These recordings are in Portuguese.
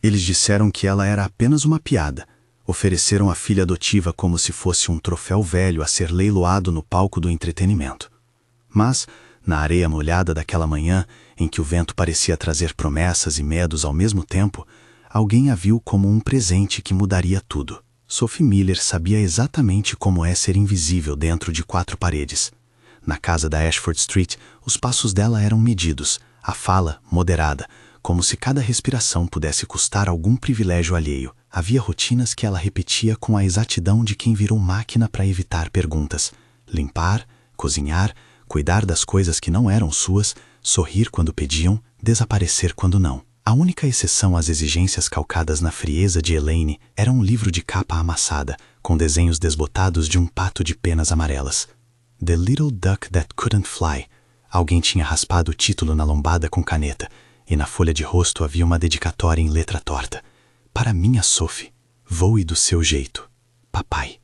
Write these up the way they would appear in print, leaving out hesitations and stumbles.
Eles disseram que ela era apenas uma piada. Ofereceram a filha adotiva como se fosse um troféu velho a ser leiloado no palco do entretenimento. Mas, na areia molhada daquela manhã, em que o vento parecia trazer promessas e medos ao mesmo tempo, alguém a viu como um presente que mudaria tudo. Sophie Miller sabia exatamente como é ser invisível dentro de 4 paredes. Na casa da Ashford Street, os passos dela eram medidos, a fala moderada, como se cada respiração pudesse custar algum privilégio alheio. Havia rotinas que ela repetia com a exatidão de quem virou máquina para evitar perguntas. Limpar, cozinhar, cuidar das coisas que não eram suas, sorrir quando pediam, desaparecer quando não. A única exceção às exigências calcadas na frieza de Elaine era um livro de capa amassada, com desenhos desbotados de um pato de penas amarelas. The Little Duck That Couldn't Fly. Alguém tinha raspado o título na lombada com caneta, e na folha de rosto havia uma dedicatória em letra torta. Para minha Sophie, voe do seu jeito. Papai.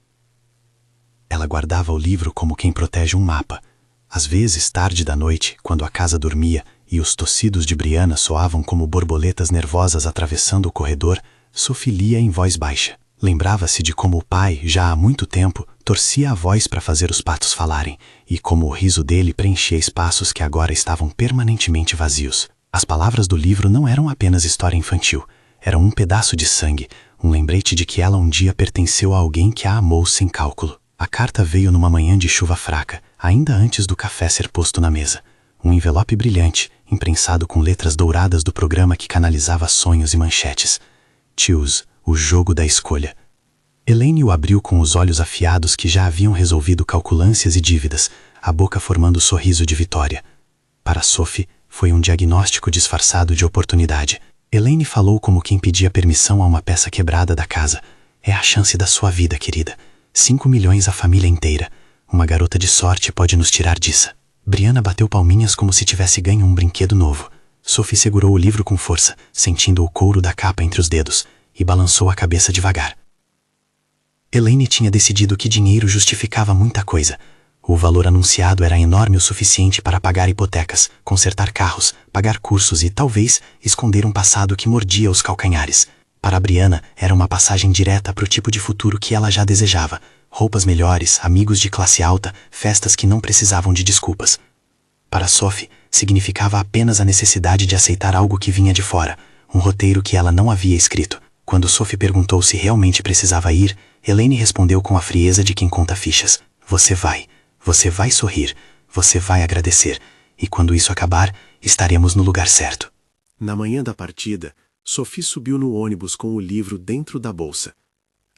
Ela guardava o livro como quem protege um mapa. Às vezes, tarde da noite, quando a casa dormia e os tossidos de Brianna soavam como borboletas nervosas atravessando o corredor, Sophie lia em voz baixa. Lembrava-se de como o pai, já há muito tempo, torcia a voz para fazer os patos falarem, e como o riso dele preenchia espaços que agora estavam permanentemente vazios. As palavras do livro não eram apenas história infantil, eram um pedaço de sangue, um lembrete de que ela um dia pertenceu a alguém que a amou sem cálculo. A carta veio numa manhã de chuva fraca, ainda antes do café ser posto na mesa. Um envelope brilhante, imprensado com letras douradas do programa que canalizava sonhos e manchetes. Choose, o jogo da escolha. Elaine o abriu com os olhos afiados que já haviam resolvido calculâncias e dívidas, a boca formando sorriso de vitória. Para Sophie, foi um diagnóstico disfarçado de oportunidade. Elaine falou como quem pedia permissão a uma peça quebrada da casa. É a chance da sua vida, querida. 5 milhões a família inteira. Uma garota de sorte pode nos tirar disso. Brianna bateu palminhas como se tivesse ganho um brinquedo novo. Sophie segurou o livro com força, sentindo o couro da capa entre os dedos, e balançou a cabeça devagar. Elaine tinha decidido que dinheiro justificava muita coisa. O valor anunciado era enorme o suficiente para pagar hipotecas, consertar carros, pagar cursos e, talvez, esconder um passado que mordia os calcanhares. Para Brianna, era uma passagem direta para o tipo de futuro que ela já desejava. Roupas melhores, amigos de classe alta, festas que não precisavam de desculpas. Para Sophie, significava apenas a necessidade de aceitar algo que vinha de fora, um roteiro que ela não havia escrito. Quando Sophie perguntou se realmente precisava ir, Elaine respondeu com a frieza de quem conta fichas. Você vai sorrir, você vai agradecer, e quando isso acabar, estaremos no lugar certo. Na manhã da partida, Sophie subiu no ônibus com o livro dentro da bolsa.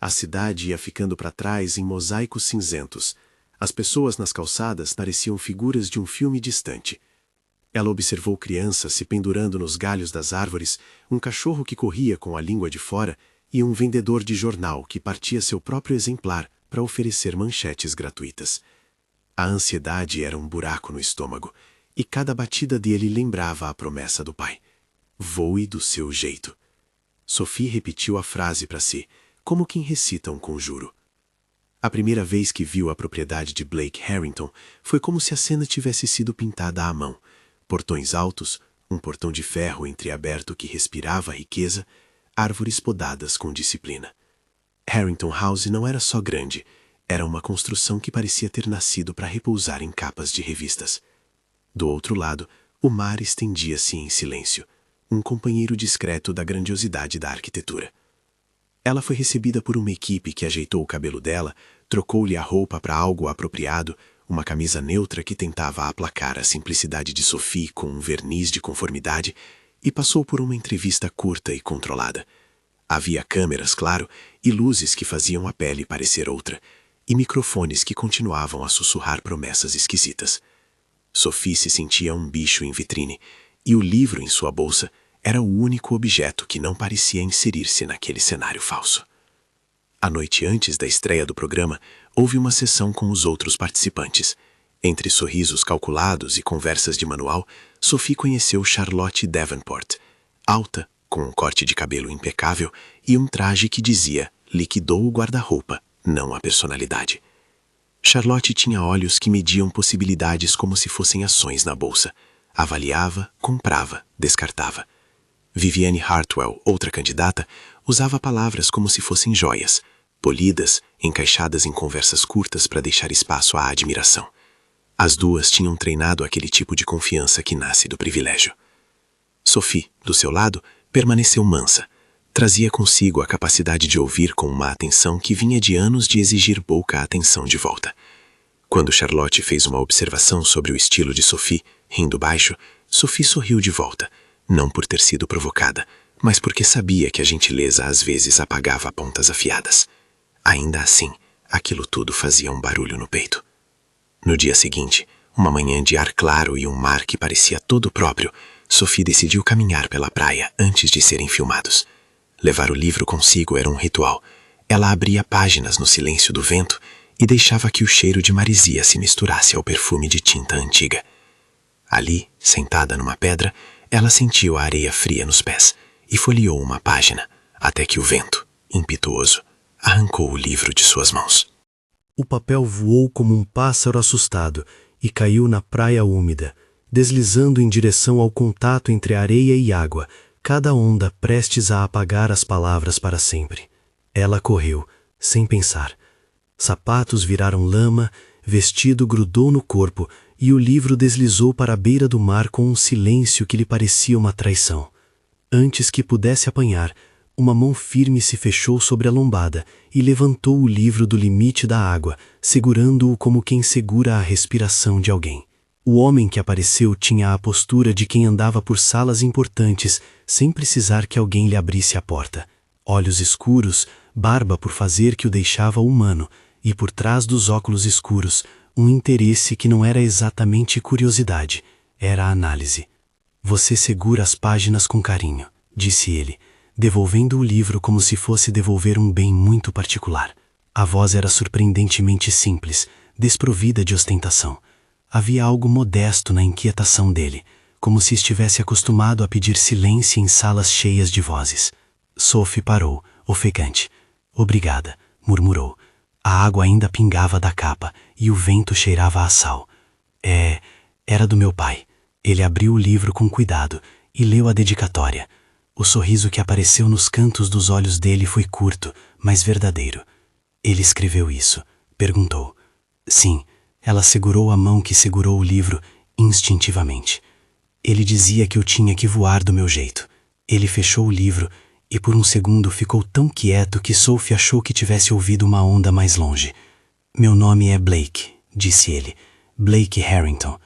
A cidade ia ficando para trás em mosaicos cinzentos. As pessoas nas calçadas pareciam figuras de um filme distante. Ela observou crianças se pendurando nos galhos das árvores, um cachorro que corria com a língua de fora e um vendedor de jornal que partia seu próprio exemplar para oferecer manchetes gratuitas. A ansiedade era um buraco no estômago, e cada batida dele lembrava a promessa do pai. Voe do seu jeito. Sophie repetiu a frase para si, como quem recita um conjuro. A primeira vez que viu a propriedade de Blake Harrington foi como se a cena tivesse sido pintada à mão. Portões altos, um portão de ferro entreaberto que respirava riqueza, árvores podadas com disciplina. Harrington House não era só grande, era uma construção que parecia ter nascido para repousar em capas de revistas. Do outro lado, o mar estendia-se em silêncio, um companheiro discreto da grandiosidade da arquitetura. Ela foi recebida por uma equipe que ajeitou o cabelo dela, trocou-lhe a roupa para algo apropriado, uma camisa neutra que tentava aplacar a simplicidade de Sophie com um verniz de conformidade, e passou por uma entrevista curta e controlada. Havia câmeras, claro, e luzes que faziam a pele parecer outra, e microfones que continuavam a sussurrar promessas esquisitas. Sophie se sentia um bicho em vitrine, e o livro em sua bolsa era o único objeto que não parecia inserir-se naquele cenário falso. A noite antes da estreia do programa, houve uma sessão com os outros participantes. Entre sorrisos calculados e conversas de manual, Sophie conheceu Charlotte Davenport, alta, com um corte de cabelo impecável e um traje que dizia liquidou o guarda-roupa, não a personalidade. Charlotte tinha olhos que mediam possibilidades como se fossem ações na bolsa. Avaliava, comprava, descartava. Vivienne Hartwell, outra candidata, usava palavras como se fossem joias, polidas, encaixadas em conversas curtas para deixar espaço à admiração. As duas tinham treinado aquele tipo de confiança que nasce do privilégio. Sophie, do seu lado, permaneceu mansa. Trazia consigo a capacidade de ouvir com uma atenção que vinha de anos de exigir pouca atenção de volta. Quando Charlotte fez uma observação sobre o estilo de Sophie, rindo baixo, Sophie sorriu de volta, não por ter sido provocada, mas porque sabia que a gentileza às vezes apagava pontas afiadas. Ainda assim, aquilo tudo fazia um barulho no peito. No dia seguinte, uma manhã de ar claro e um mar que parecia todo próprio, Sophie decidiu caminhar pela praia antes de serem filmados. Levar o livro consigo era um ritual. Ela abria páginas no silêncio do vento e deixava que o cheiro de marisia se misturasse ao perfume de tinta antiga. Ali, sentada numa pedra, ela sentiu a areia fria nos pés e folheou uma página, até que o vento, impetuoso, arrancou o livro de suas mãos. O papel voou como um pássaro assustado e caiu na praia úmida, deslizando em direção ao contato entre areia e água, cada onda prestes a apagar as palavras para sempre. Ela correu, sem pensar. Sapatos viraram lama, vestido grudou no corpo e o livro deslizou para a beira do mar com um silêncio que lhe parecia uma traição. Antes que pudesse apanhar, uma mão firme se fechou sobre a lombada e levantou o livro do limite da água, segurando-o como quem segura a respiração de alguém. O homem que apareceu tinha a postura de quem andava por salas importantes, sem precisar que alguém lhe abrisse a porta. Olhos escuros, barba por fazer que o deixava humano, e por trás dos óculos escuros, um interesse que não era exatamente curiosidade, era análise. Você segura as páginas com carinho, disse ele, devolvendo o livro como se fosse devolver um bem muito particular. A voz era surpreendentemente simples, desprovida de ostentação. Havia algo modesto na inquietação dele, como se estivesse acostumado a pedir silêncio em salas cheias de vozes. Sophie parou, ofegante. Obrigada, murmurou. A água ainda pingava da capa e o vento cheirava a sal. Era do meu pai. Ele abriu o livro com cuidado e leu a dedicatória. O sorriso que apareceu nos cantos dos olhos dele foi curto, mas verdadeiro. Ele escreveu isso? Perguntou. Sim. Ela segurou a mão que segurou o livro instintivamente. Ele dizia que eu tinha que voar do meu jeito. Ele fechou o livro e por um segundo ficou tão quieto que Sophie achou que tivesse ouvido uma onda mais longe. Meu nome é Blake, disse ele. Blake Harrington.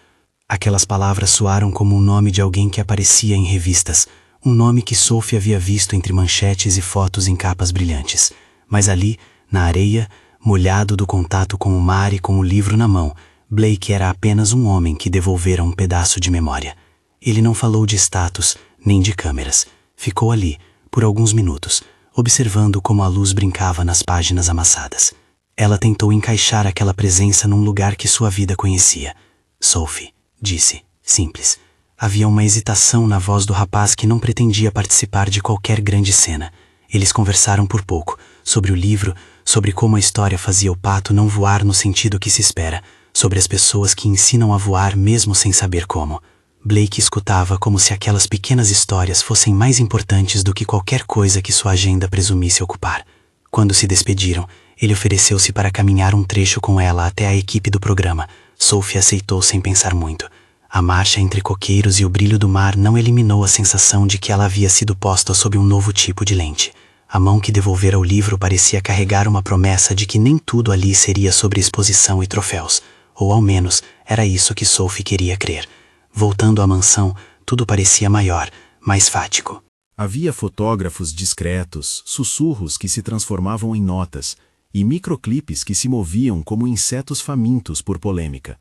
Aquelas palavras soaram como o nome de alguém que aparecia em revistas, um nome que Sophie havia visto entre manchetes e fotos em capas brilhantes. Mas ali, na areia, molhado do contato com o mar e com o livro na mão, Blake era apenas um homem que devolvera um pedaço de memória. Ele não falou de status, nem de câmeras. Ficou ali, por alguns minutos, observando como a luz brincava nas páginas amassadas. Ela tentou encaixar aquela presença num lugar que sua vida conhecia. Sophie, disse, simples. Havia uma hesitação na voz do rapaz que não pretendia participar de qualquer grande cena. Eles conversaram por pouco, sobre o livro, sobre como a história fazia o pato não voar no sentido que se espera, sobre as pessoas que ensinam a voar mesmo sem saber como. Blake escutava como se aquelas pequenas histórias fossem mais importantes do que qualquer coisa que sua agenda presumisse ocupar. Quando se despediram, ele ofereceu-se para caminhar um trecho com ela até a equipe do programa. Sophie aceitou sem pensar muito. A marcha entre coqueiros e o brilho do mar não eliminou a sensação de que ela havia sido posta sob um novo tipo de lente. A mão que devolvera o livro parecia carregar uma promessa de que nem tudo ali seria sobre exposição e troféus. Ou ao menos, era isso que Sophie queria crer. Voltando à mansão, tudo parecia maior, mais fático. Havia fotógrafos discretos, sussurros que se transformavam em notas, e microclipes que se moviam como insetos famintos por polêmica.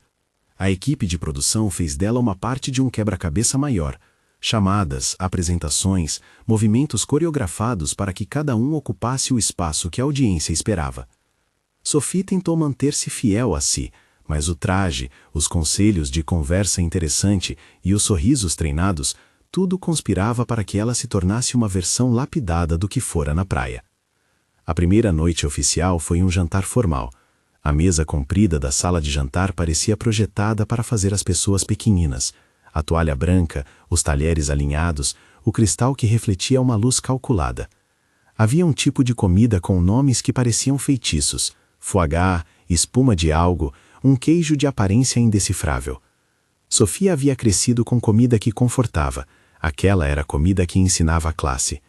A equipe de produção fez dela uma parte de um quebra-cabeça maior. Chamadas, apresentações, movimentos coreografados para que cada um ocupasse o espaço que a audiência esperava. Sophie tentou manter-se fiel a si, mas o traje, os conselhos de conversa interessante e os sorrisos treinados, tudo conspirava para que ela se tornasse uma versão lapidada do que fora na praia. A primeira noite oficial foi um jantar formal. A mesa comprida da sala de jantar parecia projetada para fazer as pessoas pequeninas. A toalha branca, os talheres alinhados, o cristal que refletia uma luz calculada. Havia um tipo de comida com nomes que pareciam feitiços: foie gras, espuma de algo, um queijo de aparência indecifrável. Sofia havia crescido com comida que confortava. Aquela era a comida que ensinava a classe.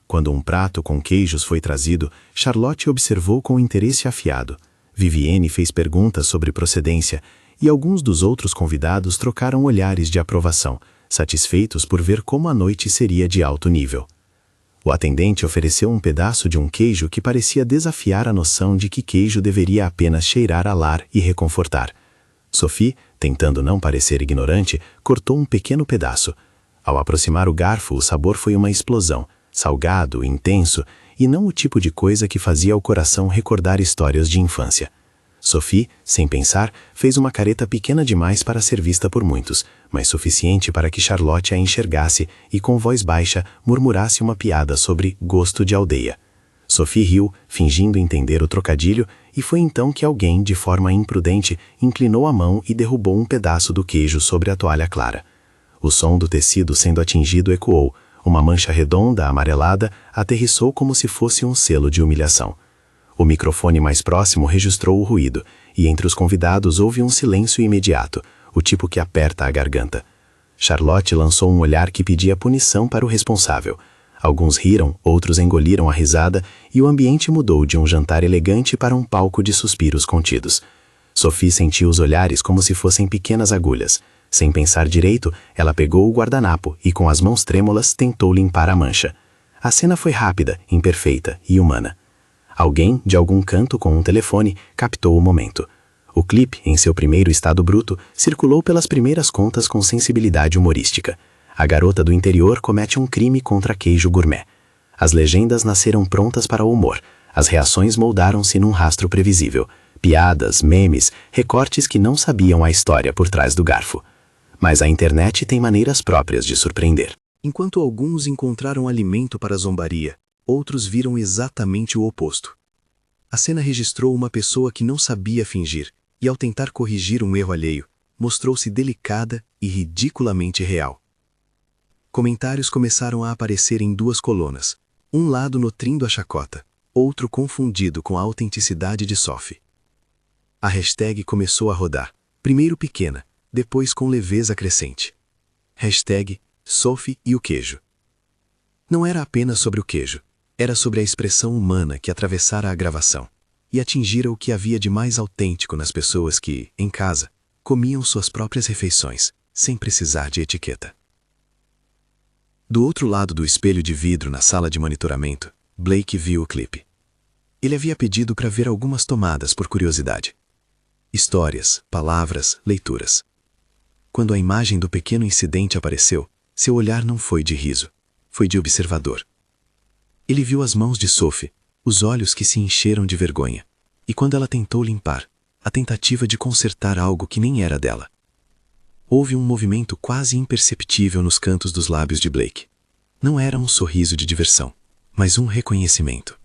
Quando um prato com queijos foi trazido, Charlotte observou com interesse afiado. Vivienne fez perguntas sobre procedência e alguns dos outros convidados trocaram olhares de aprovação, satisfeitos por ver como a noite seria de alto nível. O atendente ofereceu um pedaço de um queijo que parecia desafiar a noção de que queijo deveria apenas cheirar a lar e reconfortar. Sophie, tentando não parecer ignorante, cortou um pequeno pedaço. Ao aproximar o garfo, o sabor foi uma explosão, salgado, intenso, e não o tipo de coisa que fazia o coração recordar histórias de infância. Sophie, sem pensar, fez uma careta pequena demais para ser vista por muitos, mas suficiente para que Charlotte a enxergasse e, com voz baixa, murmurasse uma piada sobre gosto de aldeia. Sophie riu, fingindo entender o trocadilho, e foi então que alguém, de forma imprudente, inclinou a mão e derrubou um pedaço do queijo sobre a toalha clara. O som do tecido sendo atingido ecoou. Uma mancha redonda, amarelada, aterrissou como se fosse um selo de humilhação. O microfone mais próximo registrou o ruído, e entre os convidados houve um silêncio imediato, o tipo que aperta a garganta. Charlotte lançou um olhar que pedia punição para o responsável. Alguns riram, outros engoliram a risada, e o ambiente mudou de um jantar elegante para um palco de suspiros contidos. Sophie sentiu os olhares como se fossem pequenas agulhas. Sem pensar direito, ela pegou o guardanapo e, com as mãos trêmulas, tentou limpar a mancha. A cena foi rápida, imperfeita e humana. Alguém, de algum canto com um telefone, captou o momento. O clipe, em seu primeiro estado bruto, circulou pelas primeiras contas com sensibilidade humorística. A garota do interior comete um crime contra queijo gourmet. As legendas nasceram prontas para o humor. As reações moldaram-se num rastro previsível. Piadas, memes, recortes que não sabiam a história por trás do garfo. Mas a internet tem maneiras próprias de surpreender. Enquanto alguns encontraram alimento para a zombaria, outros viram exatamente o oposto. A cena registrou uma pessoa que não sabia fingir, e ao tentar corrigir um erro alheio, mostrou-se delicada e ridiculamente real. Comentários começaram a aparecer em duas colunas, um lado nutrindo a chacota, outro confundido com a autenticidade de Sophie. A hashtag começou a rodar, primeiro pequena, depois com leveza crescente. Hashtag Sophie e o queijo. Não era apenas sobre o queijo, era sobre a expressão humana que atravessara a gravação e atingira o que havia de mais autêntico nas pessoas que, em casa, comiam suas próprias refeições, sem precisar de etiqueta. Do outro lado do espelho de vidro na sala de monitoramento, Blake viu o clipe. Ele havia pedido para ver algumas tomadas por curiosidade. Histórias, palavras, leituras. Quando a imagem do pequeno incidente apareceu, seu olhar não foi de riso, foi de observador. Ele viu as mãos de Sophie, os olhos que se encheram de vergonha, e quando ela tentou limpar, a tentativa de consertar algo que nem era dela. Houve um movimento quase imperceptível nos cantos dos lábios de Blake. Não era um sorriso de diversão, mas um reconhecimento.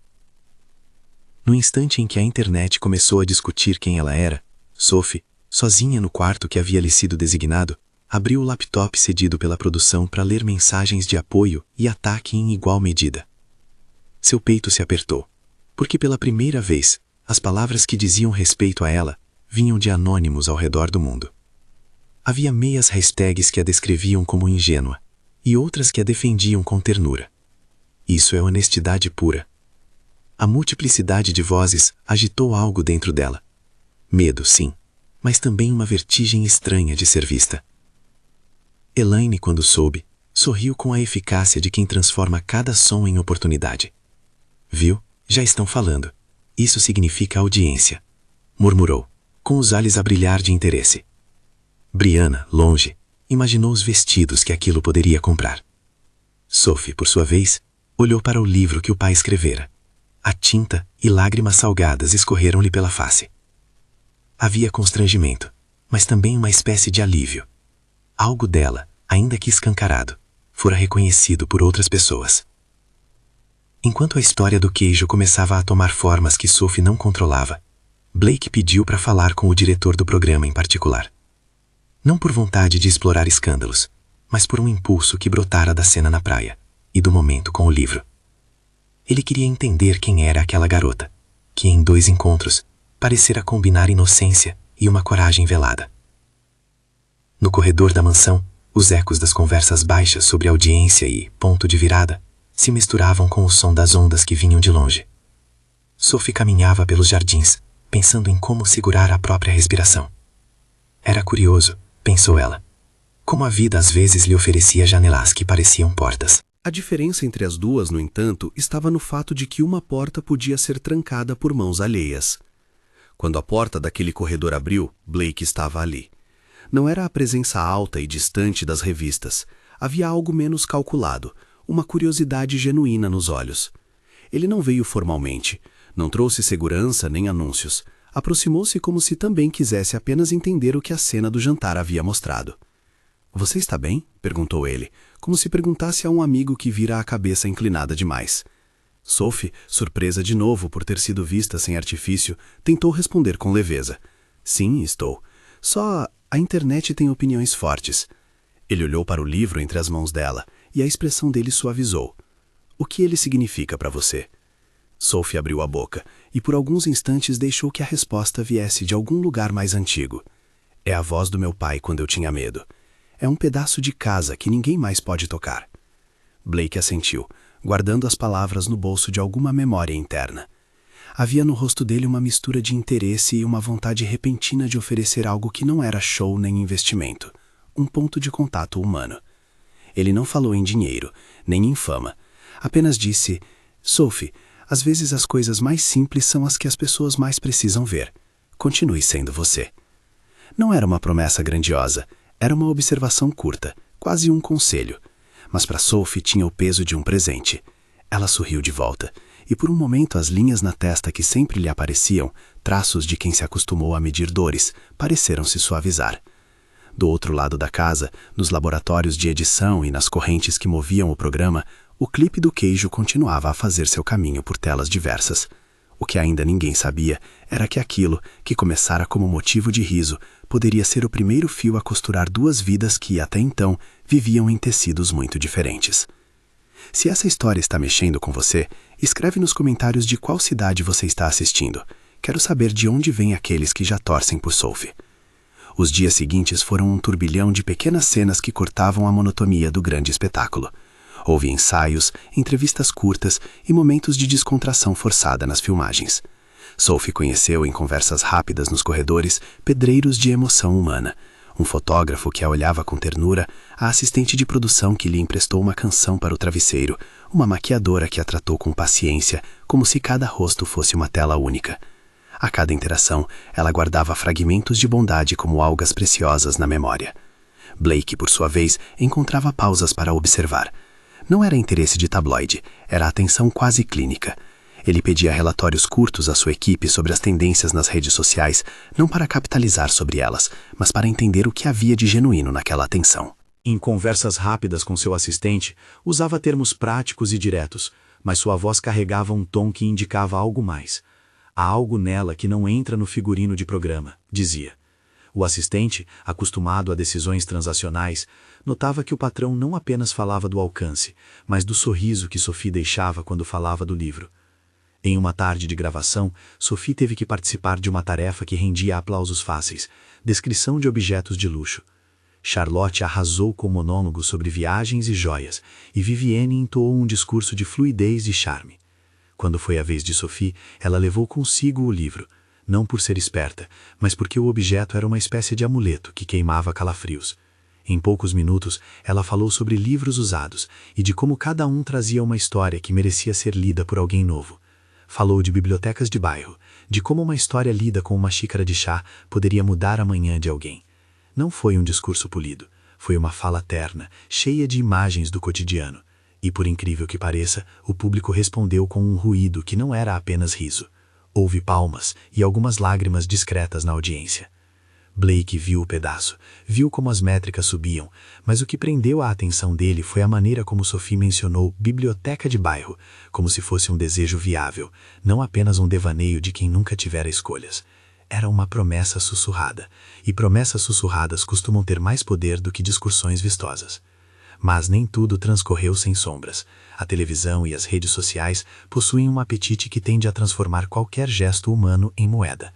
No instante em que a internet começou a discutir quem ela era, Sophie, sozinha no quarto que havia lhe sido designado, abriu o laptop cedido pela produção para ler mensagens de apoio e ataque em igual medida. Seu peito se apertou, porque pela primeira vez, as palavras que diziam respeito a ela vinham de anônimos ao redor do mundo. Havia meias hashtags que a descreviam como ingênua, e outras que a defendiam com ternura. Isso é honestidade pura. A multiplicidade de vozes agitou algo dentro dela. Medo, sim, mas também uma vertigem estranha de ser vista. Elaine, quando soube, sorriu com a eficácia de quem transforma cada som em oportunidade. Viu? Já estão falando. Isso significa audiência. Murmurou, com os olhos a brilhar de interesse. Brianna, longe, imaginou os vestidos que aquilo poderia comprar. Sophie, por sua vez, olhou para o livro que o pai escrevera. A tinta e lágrimas salgadas escorreram-lhe pela face. Havia constrangimento, mas também uma espécie de alívio. Algo dela, ainda que escancarado, fora reconhecido por outras pessoas. Enquanto a história do queijo começava a tomar formas que Sophie não controlava, Blake pediu para falar com o diretor do programa em particular. Não por vontade de explorar escândalos, mas por um impulso que brotara da cena na praia e do momento com o livro. Ele queria entender quem era aquela garota, que em 2 encontros parecera combinar inocência e uma coragem velada. No corredor da mansão, os ecos das conversas baixas sobre audiência e ponto de virada se misturavam com o som das ondas que vinham de longe. Sophie caminhava pelos jardins, pensando em como segurar a própria respiração. Era curioso, pensou ela, como a vida às vezes lhe oferecia janelas que pareciam portas. A diferença entre as duas, no entanto, estava no fato de que uma porta podia ser trancada por mãos alheias. Quando a porta daquele corredor abriu, Blake estava ali. Não era a presença alta e distante das revistas. Havia algo menos calculado, uma curiosidade genuína nos olhos. Ele não veio formalmente, não trouxe segurança nem anúncios. Aproximou-se como se também quisesse apenas entender o que a cena do jantar havia mostrado. "Você está bem?" perguntou ele, como se perguntasse a um amigo que vira a cabeça inclinada demais. Sophie, surpresa de novo por ter sido vista sem artifício, tentou responder com leveza. "Sim, estou. Só a internet tem opiniões fortes." Ele olhou para o livro entre as mãos dela, e a expressão dele suavizou. "O que ele significa para você?" Sophie abriu a boca, e por alguns instantes deixou que a resposta viesse de algum lugar mais antigo. "É a voz do meu pai quando eu tinha medo. É um pedaço de casa que ninguém mais pode tocar." Blake assentiu, guardando as palavras no bolso de alguma memória interna. Havia no rosto dele uma mistura de interesse e uma vontade repentina de oferecer algo que não era show nem investimento, um ponto de contato humano. Ele não falou em dinheiro, nem em fama. Apenas disse: "Sophie, às vezes as coisas mais simples são as que as pessoas mais precisam ver. Continue sendo você." Não era uma promessa grandiosa, era uma observação curta, quase um conselho. Mas para Sophie tinha o peso de um presente. Ela sorriu de volta, e por um momento as linhas na testa que sempre lhe apareciam, traços de quem se acostumou a medir dores, pareceram se suavizar. Do outro lado da casa, nos laboratórios de edição e nas correntes que moviam o programa, o clipe do queijo continuava a fazer seu caminho por telas diversas. O que ainda ninguém sabia era que aquilo, que começara como motivo de riso, poderia ser o primeiro fio a costurar 2 vidas que, até então, viviam em tecidos muito diferentes. Se essa história está mexendo com você, escreve nos comentários de qual cidade você está assistindo. Quero saber de onde vêm aqueles que já torcem por Sophie. Os dias seguintes foram um turbilhão de pequenas cenas que cortavam a monotonia do grande espetáculo. Houve ensaios, entrevistas curtas e momentos de descontração forçada nas filmagens. Sophie conheceu, em conversas rápidas nos corredores, pedreiros de emoção humana. Um fotógrafo que a olhava com ternura, a assistente de produção que lhe emprestou uma canção para o travesseiro, uma maquiadora que a tratou com paciência, como se cada rosto fosse uma tela única. A cada interação, ela guardava fragmentos de bondade como algas preciosas na memória. Blake, por sua vez, encontrava pausas para observar. Não era interesse de tabloide, era atenção quase clínica. Ele pedia relatórios curtos à sua equipe sobre as tendências nas redes sociais, não para capitalizar sobre elas, mas para entender o que havia de genuíno naquela atenção. Em conversas rápidas com seu assistente, usava termos práticos e diretos, mas sua voz carregava um tom que indicava algo mais. "Há algo nela que não entra no figurino de programa", dizia. O assistente, acostumado a decisões transacionais, notava que o patrão não apenas falava do alcance, mas do sorriso que Sophie deixava quando falava do livro. Em uma tarde de gravação, Sophie teve que participar de uma tarefa que rendia aplausos fáceis, descrição de objetos de luxo. Charlotte arrasou com monólogos sobre viagens e joias, e Vivienne entoou um discurso de fluidez e charme. Quando foi a vez de Sophie, ela levou consigo o livro, não por ser esperta, mas porque o objeto era uma espécie de amuleto que queimava calafrios. Em poucos minutos, ela falou sobre livros usados e de como cada um trazia uma história que merecia ser lida por alguém novo. Falou de bibliotecas de bairro, de como uma história lida com uma xícara de chá poderia mudar a manhã de alguém. Não foi um discurso polido, foi uma fala terna, cheia de imagens do cotidiano. E, por incrível que pareça, o público respondeu com um ruído que não era apenas riso. Houve palmas e algumas lágrimas discretas na audiência. Blake viu o pedaço, viu como as métricas subiam, mas o que prendeu a atenção dele foi a maneira como Sophie mencionou biblioteca de bairro, como se fosse um desejo viável, não apenas um devaneio de quem nunca tivera escolhas. Era uma promessa sussurrada, e promessas sussurradas costumam ter mais poder do que discussões vistosas. Mas nem tudo transcorreu sem sombras. A televisão e as redes sociais possuem um apetite que tende a transformar qualquer gesto humano em moeda.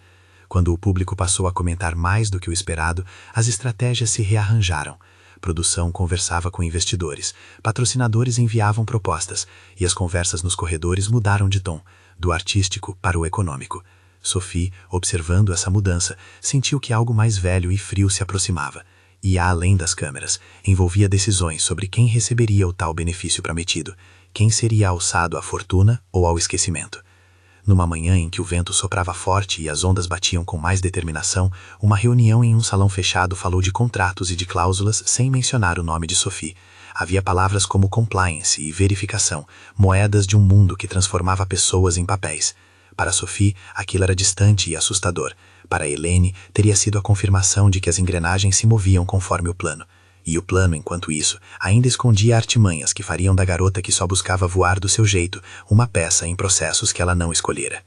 Quando o público passou a comentar mais do que o esperado, as estratégias se rearranjaram. Produção conversava com investidores, patrocinadores enviavam propostas, e as conversas nos corredores mudaram de tom, do artístico para o econômico. Sophie, observando essa mudança, sentiu que algo mais velho e frio se aproximava. Ia além das câmeras, envolvia decisões sobre quem receberia o tal benefício prometido, quem seria alçado à fortuna ou ao esquecimento. Numa manhã em que o vento soprava forte e as ondas batiam com mais determinação, uma reunião em um salão fechado falou de contratos e de cláusulas sem mencionar o nome de Sophie. Havia palavras como compliance e verificação, moedas de um mundo que transformava pessoas em papéis. Para Sophie, aquilo era distante e assustador. Para Helene, teria sido a confirmação de que as engrenagens se moviam conforme o plano. E o plano, enquanto isso, ainda escondia artimanhas que fariam da garota que só buscava voar do seu jeito uma peça em processos que ela não escolhera.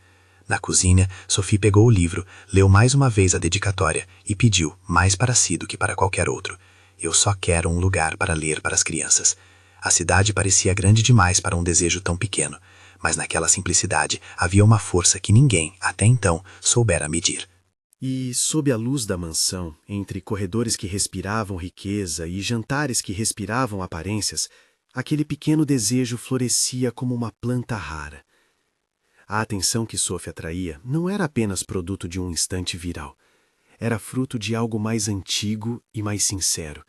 Na cozinha, Sophie pegou o livro, leu mais uma vez a dedicatória e pediu, mais para si do que para qualquer outro: "Eu só quero um lugar para ler para as crianças." A cidade parecia grande demais para um desejo tão pequeno, mas naquela simplicidade havia uma força que ninguém, até então, soubera medir. E, sob a luz da mansão, entre corredores que respiravam riqueza e jantares que respiravam aparências, aquele pequeno desejo florescia como uma planta rara. A atenção que Sophie atraía não era apenas produto de um instante viral. Era fruto de algo mais antigo e mais sincero.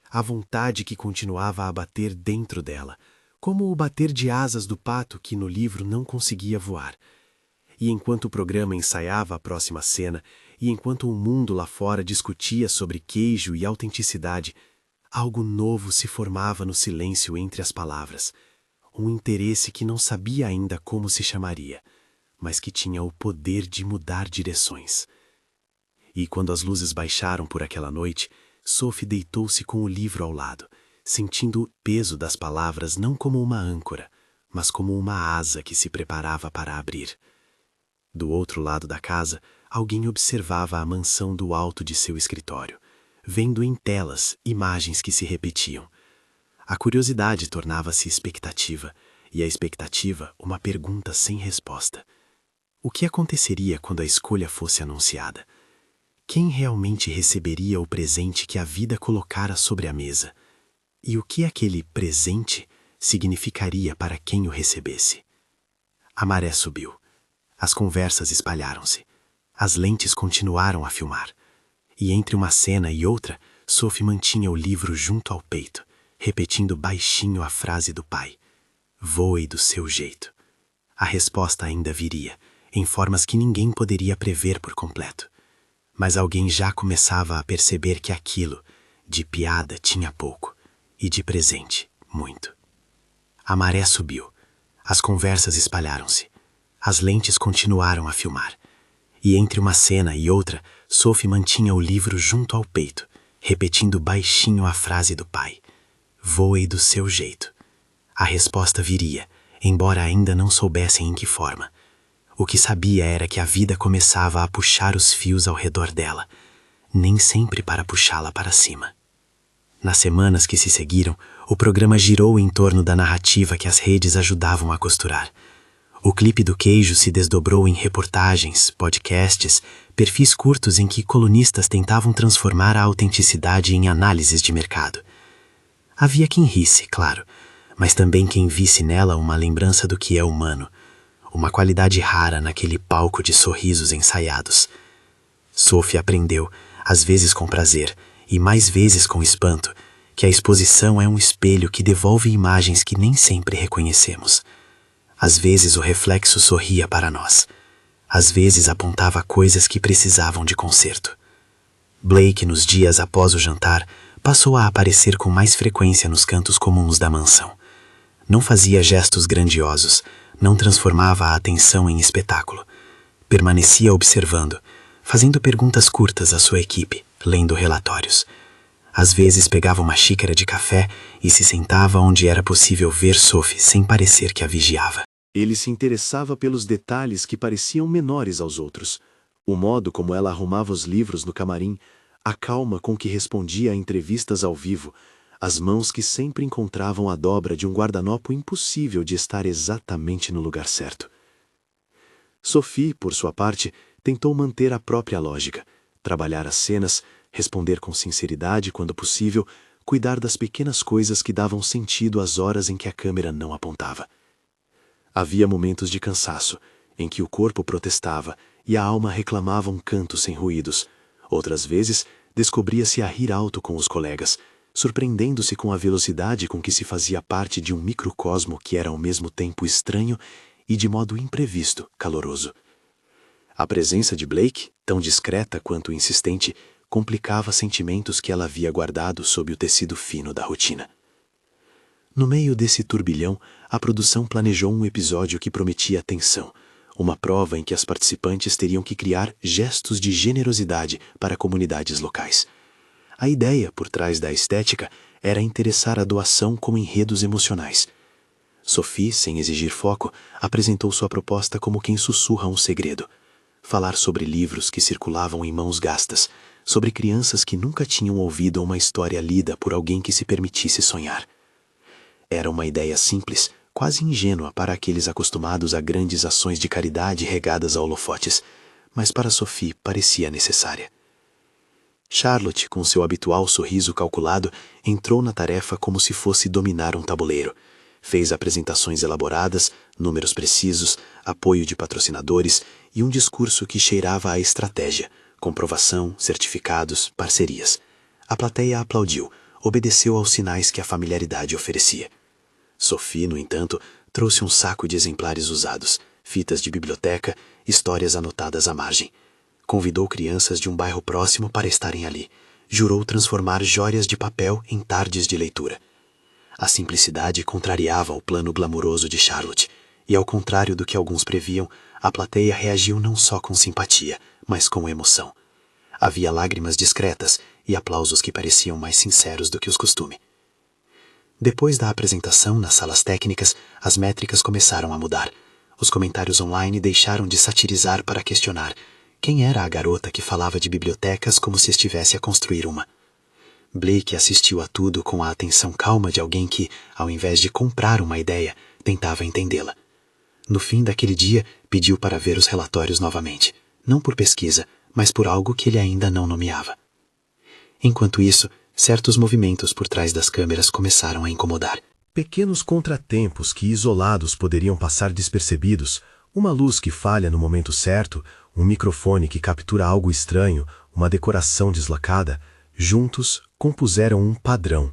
A vontade que continuava a bater dentro dela, como o bater de asas do pato que no livro não conseguia voar. E enquanto o programa ensaiava a próxima cena, e enquanto o mundo lá fora discutia sobre queijo e autenticidade, algo novo se formava no silêncio entre as palavras. Um interesse que não sabia ainda como se chamaria, mas que tinha o poder de mudar direções. E quando as luzes baixaram por aquela noite, Sophie deitou-se com o livro ao lado, sentindo o peso das palavras não como uma âncora, mas como uma asa que se preparava para abrir. Do outro lado da casa, alguém observava a mansão do alto de seu escritório, vendo em telas imagens que se repetiam. A curiosidade tornava-se expectativa, e a expectativa uma pergunta sem resposta. O que aconteceria quando a escolha fosse anunciada? Quem realmente receberia o presente que a vida colocara sobre a mesa? E o que aquele presente significaria para quem o recebesse? A maré subiu. As conversas espalharam-se. As lentes continuaram a filmar. E entre uma cena e outra, Sophie mantinha o livro junto ao peito, repetindo baixinho a frase do pai: "Voe do seu jeito." A resposta ainda viria, em formas que ninguém poderia prever por completo. Mas alguém já começava a perceber que aquilo, de piada, tinha pouco, e de presente, muito. A maré subiu. As conversas espalharam-se. As lentes continuaram a filmar. E entre uma cena e outra, Sophie mantinha o livro junto ao peito, repetindo baixinho a frase do pai: "Voe do seu jeito." A resposta viria, embora ainda não soubessem em que forma. O que sabia era que a vida começava a puxar os fios ao redor dela, nem sempre para puxá-la para cima. Nas semanas que se seguiram, o programa girou em torno da narrativa que as redes ajudavam a costurar. O clipe do queijo se desdobrou em reportagens, podcasts, perfis curtos em que colunistas tentavam transformar a autenticidade em análises de mercado. Havia quem risse, claro, mas também quem visse nela uma lembrança do que é humano, uma qualidade rara naquele palco de sorrisos ensaiados. Sophie aprendeu, às vezes com prazer e mais vezes com espanto, que a exposição é um espelho que devolve imagens que nem sempre reconhecemos. Às vezes o reflexo sorria para nós. Às vezes apontava coisas que precisavam de conserto. Blake, nos dias após o jantar, passou a aparecer com mais frequência nos cantos comuns da mansão. Não fazia gestos grandiosos, não transformava a atenção em espetáculo. Permanecia observando, fazendo perguntas curtas à sua equipe, lendo relatórios. Às vezes pegava uma xícara de café e se sentava onde era possível ver Sophie sem parecer que a vigiava. Ele se interessava pelos detalhes que pareciam menores aos outros. O modo como ela arrumava os livros no camarim, a calma com que respondia a entrevistas ao vivo, as mãos que sempre encontravam a dobra de um guardanapo impossível de estar exatamente no lugar certo. Sophie, por sua parte, tentou manter a própria lógica, trabalhar as cenas, responder com sinceridade quando possível, cuidar das pequenas coisas que davam sentido às horas em que a câmera não apontava. Havia momentos de cansaço, em que o corpo protestava e a alma reclamava um canto sem ruídos. Outras vezes, descobria-se a rir alto com os colegas, surpreendendo-se com a velocidade com que se fazia parte de um microcosmo que era ao mesmo tempo estranho e de modo imprevisto, caloroso. A presença de Blake, tão discreta quanto insistente, complicava sentimentos que ela havia guardado sob o tecido fino da rotina. No meio desse turbilhão, a produção planejou um episódio que prometia tensão, uma prova em que as participantes teriam que criar gestos de generosidade para comunidades locais. A ideia por trás da estética era interessar a doação como enredos emocionais. Sophie, sem exigir foco, apresentou sua proposta como quem sussurra um segredo. Falar sobre livros que circulavam em mãos gastas, sobre crianças que nunca tinham ouvido uma história lida por alguém que se permitisse sonhar. Era uma ideia simples, quase ingênua para aqueles acostumados a grandes ações de caridade regadas a holofotes, mas para Sophie parecia necessária. Charlotte, com seu habitual sorriso calculado, entrou na tarefa como se fosse dominar um tabuleiro. Fez apresentações elaboradas, números precisos, apoio de patrocinadores e um discurso que cheirava a estratégia, comprovação, certificados, parcerias. A plateia aplaudiu, obedeceu aos sinais que a familiaridade oferecia. Sophie, no entanto, trouxe um saco de exemplares usados, fitas de biblioteca, histórias anotadas à margem. Convidou crianças de um bairro próximo para estarem ali. Jurou transformar jóias de papel em tardes de leitura. A simplicidade contrariava o plano glamuroso de Charlotte, e ao contrário do que alguns previam, a plateia reagiu não só com simpatia, mas com emoção. Havia lágrimas discretas e aplausos que pareciam mais sinceros do que os costumes. Depois da apresentação nas salas técnicas, as métricas começaram a mudar. Os comentários online deixaram de satirizar para questionar quem era a garota que falava de bibliotecas como se estivesse a construir uma. Blake assistiu a tudo com a atenção calma de alguém que, ao invés de comprar uma ideia, tentava entendê-la. No fim daquele dia, pediu para ver os relatórios novamente, não por pesquisa, mas por algo que ele ainda não nomeava. Enquanto isso, certos movimentos por trás das câmeras começaram a incomodar. Pequenos contratempos que isolados poderiam passar despercebidos, uma luz que falha no momento certo, um microfone que captura algo estranho, uma decoração deslocada, juntos compuseram um padrão.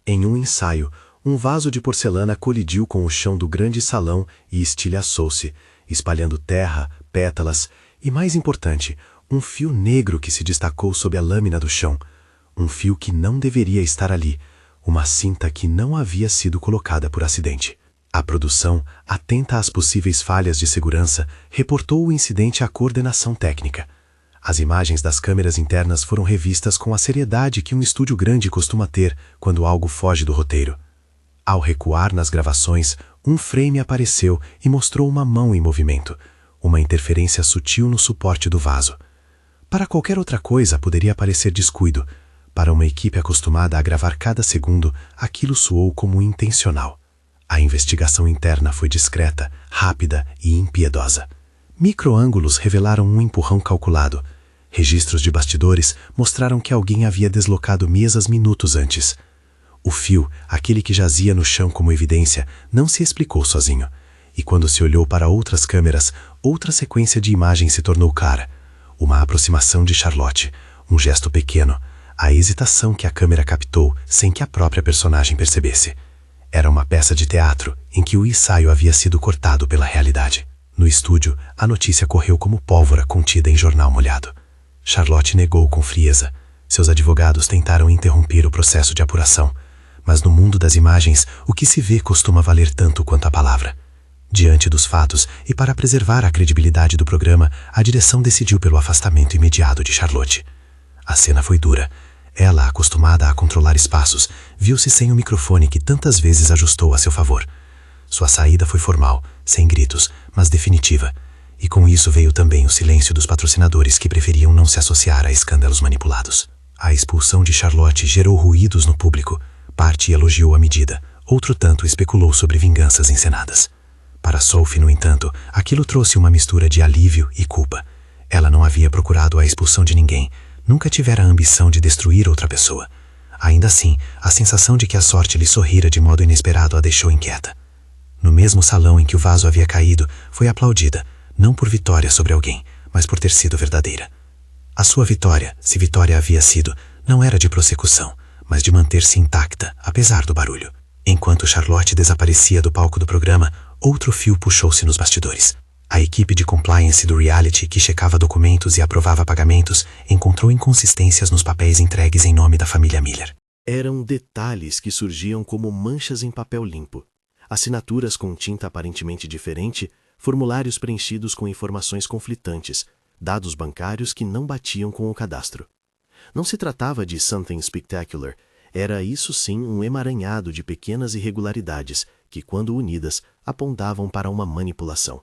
Em um ensaio, um vaso de porcelana colidiu com o chão do grande salão e estilhaçou-se, espalhando terra, pétalas e, mais importante, um fio negro que se destacou sob a lâmina do chão. Um fio que não deveria estar ali, uma cinta que não havia sido colocada por acidente. A produção, atenta às possíveis falhas de segurança, reportou o incidente à coordenação técnica. As imagens das câmeras internas foram revistas com a seriedade que um estúdio grande costuma ter quando algo foge do roteiro. Ao recuar nas gravações, um frame apareceu e mostrou uma mão em movimento, uma interferência sutil no suporte do vaso. Para qualquer outra coisa poderia parecer descuido. Para uma equipe acostumada a gravar cada segundo, aquilo soou como intencional. A investigação interna foi discreta, rápida e impiedosa. Microângulos revelaram um empurrão calculado. Registros de bastidores mostraram que alguém havia deslocado mesas minutos antes. O fio, aquele que jazia no chão como evidência, não se explicou sozinho. E quando se olhou para outras câmeras, outra sequência de imagens se tornou clara. Uma aproximação de Charlotte, um gesto pequeno, a hesitação que a câmera captou sem que a própria personagem percebesse. Era uma peça de teatro em que o ensaio havia sido cortado pela realidade. No estúdio, a notícia correu como pólvora contida em jornal molhado. Charlotte negou com frieza. Seus advogados tentaram interromper o processo de apuração. Mas no mundo das imagens, o que se vê costuma valer tanto quanto a palavra. Diante dos fatos e para preservar a credibilidade do programa, a direção decidiu pelo afastamento imediato de Charlotte. A cena foi dura. Ela, acostumada a controlar espaços, viu-se sem o microfone que tantas vezes ajustou a seu favor. Sua saída foi formal, sem gritos, mas definitiva. E com isso veio também o silêncio dos patrocinadores que preferiam não se associar a escândalos manipulados. A expulsão de Charlotte gerou ruídos no público. parte elogiou a medida, outro tanto especulou sobre vinganças encenadas. Para Sophie, no entanto, aquilo trouxe uma mistura de alívio e culpa. Ela não havia procurado a expulsão de ninguém, nunca tivera a ambição de destruir outra pessoa. Ainda assim, a sensação de que a sorte lhe sorrira de modo inesperado a deixou inquieta. No mesmo salão em que o vaso havia caído, foi aplaudida, não por vitória sobre alguém, mas por ter sido verdadeira. A sua vitória, se vitória havia sido, não era de prossecução, mas de manter-se intacta, apesar do barulho. Enquanto Charlotte desaparecia do palco do programa, outro fio puxou-se nos bastidores. A equipe de compliance do reality, que checava documentos e aprovava pagamentos, encontrou inconsistências nos papéis entregues em nome da família Miller. Eram detalhes que surgiam como manchas em papel limpo. Assinaturas com tinta aparentemente diferente, formulários preenchidos com informações conflitantes, dados bancários que não batiam com o cadastro. Não se tratava de something spectacular, era isso sim um emaranhado de pequenas irregularidades que, quando unidas, apontavam para uma manipulação.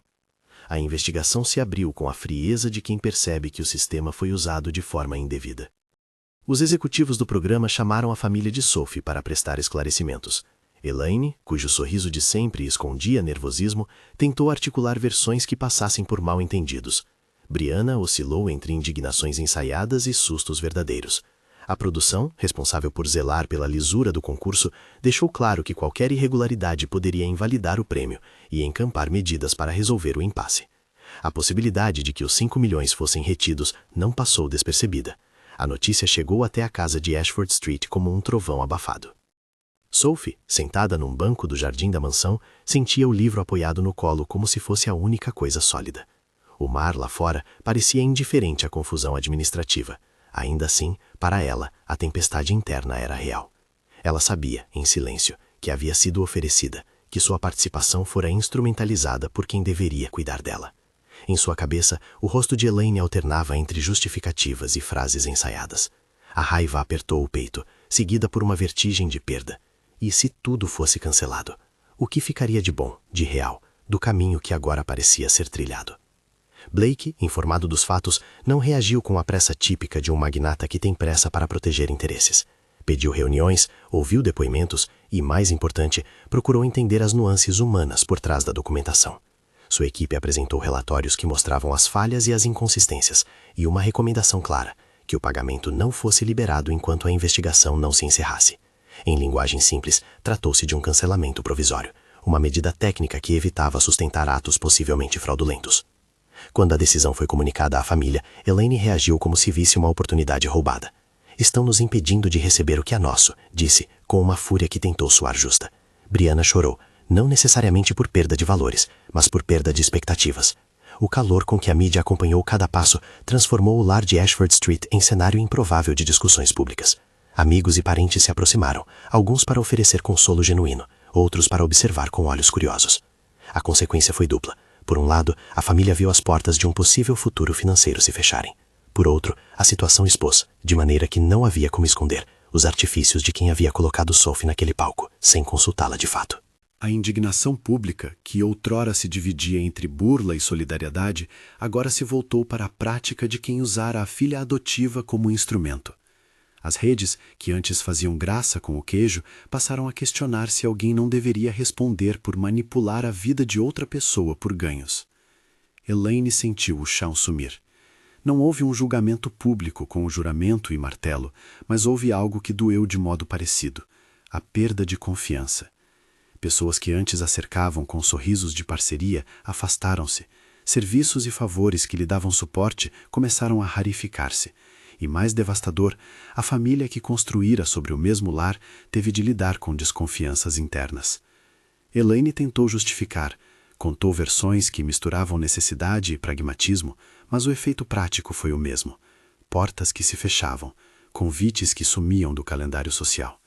A investigação se abriu com a frieza de quem percebe que o sistema foi usado de forma indevida. Os executivos do programa chamaram a família de Sophie para prestar esclarecimentos. Elaine, cujo sorriso de sempre escondia nervosismo, tentou articular versões que passassem por mal-entendidos. Brianna oscilou entre indignações ensaiadas e sustos verdadeiros. A produção, responsável por zelar pela lisura do concurso, deixou claro que qualquer irregularidade poderia invalidar o prêmio e encampar medidas para resolver o impasse. A possibilidade de que os 5 milhões fossem retidos não passou despercebida. A notícia chegou até a casa de Ashford Street como um trovão abafado. Sophie, sentada num banco do jardim da mansão, sentia o livro apoiado no colo como se fosse a única coisa sólida. O mar lá fora parecia indiferente à confusão administrativa. Ainda assim, para ela, a tempestade interna era real. Ela sabia, em silêncio, que havia sido oferecida, que sua participação fora instrumentalizada por quem deveria cuidar dela. Em sua cabeça, o rosto de Elaine alternava entre justificativas e frases ensaiadas. A raiva apertou o peito, seguida por uma vertigem de perda. E se tudo fosse cancelado? O que ficaria de bom, de real, do caminho que agora parecia ser trilhado? Blake, informado dos fatos, não reagiu com a pressa típica de um magnata que tem pressa para proteger interesses. Pediu reuniões, ouviu depoimentos e, mais importante, procurou entender as nuances humanas por trás da documentação. Sua equipe apresentou relatórios que mostravam as falhas e as inconsistências, e uma recomendação clara, que o pagamento não fosse liberado enquanto a investigação não se encerrasse. Em linguagem simples, tratou-se de um cancelamento provisório, uma medida técnica que evitava sustentar atos possivelmente fraudulentos. Quando a decisão foi comunicada à família, Elaine reagiu como se visse uma oportunidade roubada. "Estão nos impedindo de receber o que é nosso", disse, com uma fúria que tentou soar justa. Brianna chorou, não necessariamente por perda de valores, mas por perda de expectativas. O calor com que a mídia acompanhou cada passo transformou o lar de Ashford Street em cenário improvável de discussões públicas. Amigos e parentes se aproximaram, alguns para oferecer consolo genuíno, outros para observar com olhos curiosos. A consequência foi dupla. Por um lado, a família viu as portas de um possível futuro financeiro se fecharem. Por outro, a situação expôs, de maneira que não havia como esconder, os artifícios de quem havia colocado Sophie naquele palco, sem consultá-la de fato. A indignação pública, que outrora se dividia entre burla e solidariedade, agora se voltou para a prática de quem usara a filha adotiva como instrumento. As redes, que antes faziam graça com o queijo, passaram a questionar se alguém não deveria responder por manipular a vida de outra pessoa por ganhos. Elaine sentiu o chão sumir. Não houve um julgamento público com o juramento e martelo, mas houve algo que doeu de modo parecido: a perda de confiança. Pessoas que antes a cercavam com sorrisos de parceria afastaram-se. Serviços e favores que lhe davam suporte começaram a rarificar-se. E mais devastador, a família que construíra sobre o mesmo lar teve de lidar com desconfianças internas. Elaine tentou justificar, contou versões que misturavam necessidade e pragmatismo, mas o efeito prático foi o mesmo. Portas que se fechavam, convites que sumiam do calendário social.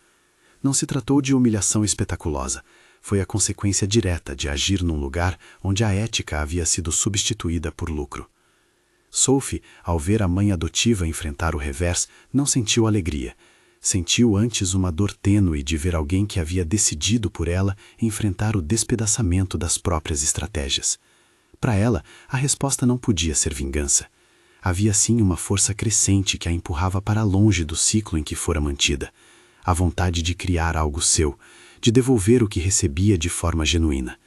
Não se tratou de humilhação espetaculosa, foi a consequência direta de agir num lugar onde a ética havia sido substituída por lucro. Sophie, ao ver a mãe adotiva enfrentar o revés, não sentiu alegria. Sentiu antes uma dor tênue de ver alguém que havia decidido por ela enfrentar o despedaçamento das próprias estratégias. Para ela, a resposta não podia ser vingança. Havia sim uma força crescente que a empurrava para longe do ciclo em que fora mantida. a vontade de criar algo seu, de devolver o que recebia de forma genuína.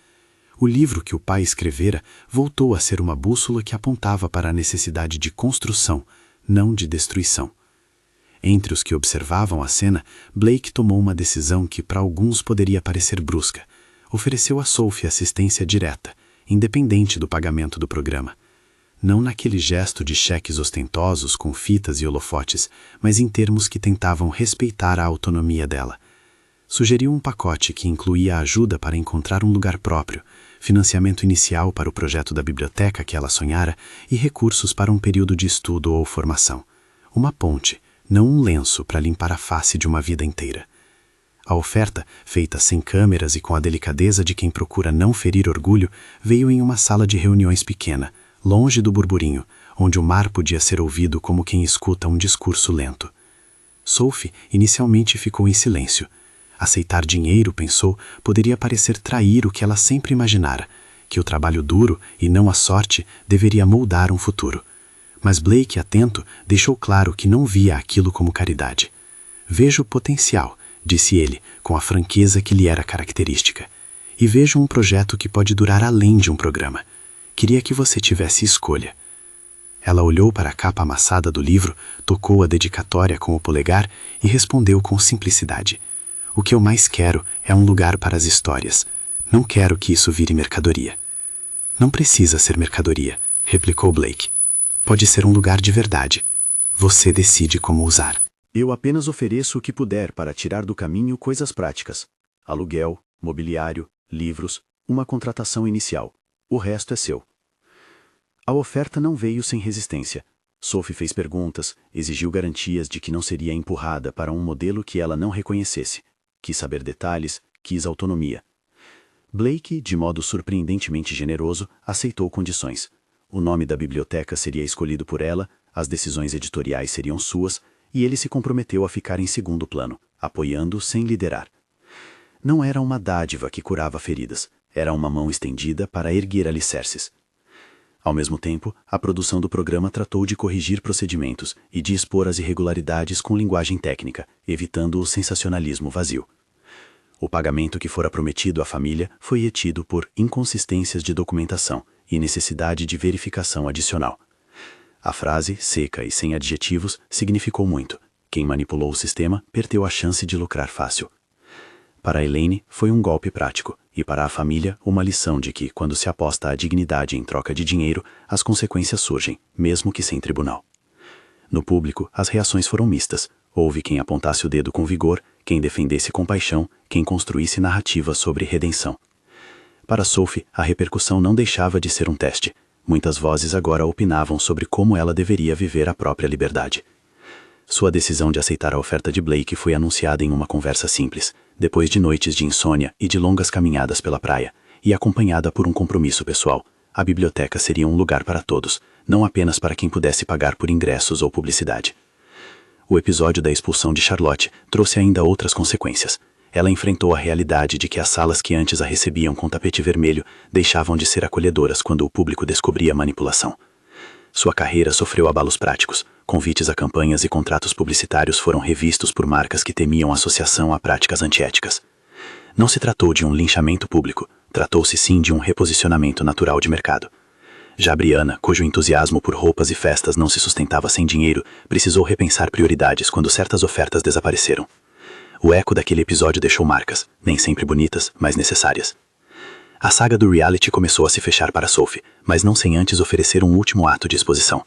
O livro que o pai escrevera voltou a ser uma bússola que apontava para a necessidade de construção, não de destruição. Entre os que observavam a cena, Blake tomou uma decisão que para alguns poderia parecer brusca. Ofereceu a Sophie assistência direta, independente do pagamento do programa. Não naquele gesto de cheques ostentosos com fitas e holofotes, mas em termos que tentavam respeitar a autonomia dela. Sugeriu um pacote que incluía ajuda para encontrar um lugar próprio, financiamento inicial para o projeto da biblioteca que ela sonhara e recursos para um período de estudo ou formação. Uma ponte, não um lenço para limpar a face de uma vida inteira. A oferta, feita sem câmeras e com a delicadeza de quem procura não ferir orgulho, veio em uma sala de reuniões pequena, longe do burburinho, onde o mar podia ser ouvido como quem escuta um discurso lento. Sophie inicialmente ficou em silêncio. Aceitar dinheiro, pensou, poderia parecer trair o que ela sempre imaginara, que o trabalho duro, e não a sorte, deveria moldar um futuro. Mas Blake, atento, deixou claro que não via aquilo como caridade. Vejo potencial, disse ele, com a franqueza que lhe era característica. E vejo um projeto que pode durar além de um programa. Queria que você tivesse escolha. Ela olhou para a capa amassada do livro, tocou a dedicatória com o polegar e respondeu com simplicidade. O que eu mais quero é um lugar para as histórias. Não quero que isso vire mercadoria. Não precisa ser mercadoria, replicou Blake. Pode ser um lugar de verdade. Você decide como usar. Eu apenas ofereço o que puder para tirar do caminho coisas práticas. Aluguel, mobiliário, livros, uma contratação inicial. O resto é seu. A oferta não veio sem resistência. Sophie fez perguntas, exigiu garantias de que não seria empurrada para um modelo que ela não reconhecesse. Quis saber detalhes, quis autonomia. Blake, de modo surpreendentemente generoso, aceitou condições. O nome da biblioteca seria escolhido por ela, as decisões editoriais seriam suas, e ele se comprometeu a ficar em segundo plano, apoiando sem liderar. Não era uma dádiva que curava feridas, era uma mão estendida para erguer alicerces. Ao mesmo tempo, a produção do programa tratou de corrigir procedimentos e de expor as irregularidades com linguagem técnica, evitando o sensacionalismo vazio. O pagamento que fora prometido à família foi retido por inconsistências de documentação e necessidade de verificação adicional. A frase, seca e sem adjetivos, significou muito. Quem manipulou o sistema perdeu a chance de lucrar fácil. Para Elaine, foi um golpe prático, e para a família, uma lição de que, quando se aposta a dignidade em troca de dinheiro, as consequências surgem, mesmo que sem tribunal. No público, as reações foram mistas. Houve quem apontasse o dedo com vigor, quem defendesse com paixão, quem construísse narrativas sobre redenção. Para Sophie, a repercussão não deixava de ser um teste. Muitas vozes agora opinavam sobre como ela deveria viver a própria liberdade. Sua decisão de aceitar a oferta de Blake foi anunciada em uma conversa simples, depois de noites de insônia e de longas caminhadas pela praia, e acompanhada por um compromisso pessoal. A biblioteca seria um lugar para todos, não apenas para quem pudesse pagar por ingressos ou publicidade. O episódio da expulsão de Charlotte trouxe ainda outras consequências. Ela enfrentou a realidade de que as salas que antes a recebiam com tapete vermelho deixavam de ser acolhedoras quando o público descobria a manipulação. Sua carreira sofreu abalos práticos. Convites a campanhas e contratos publicitários foram revistos por marcas que temiam associação a práticas antiéticas. Não se tratou de um linchamento público, tratou-se sim de um reposicionamento natural de mercado. Já Brianna, cujo entusiasmo por roupas e festas não se sustentava sem dinheiro, precisou repensar prioridades quando certas ofertas desapareceram. O eco daquele episódio deixou marcas, nem sempre bonitas, mas necessárias. A saga do reality começou a se fechar para Sophie, mas não sem antes oferecer um último ato de exposição.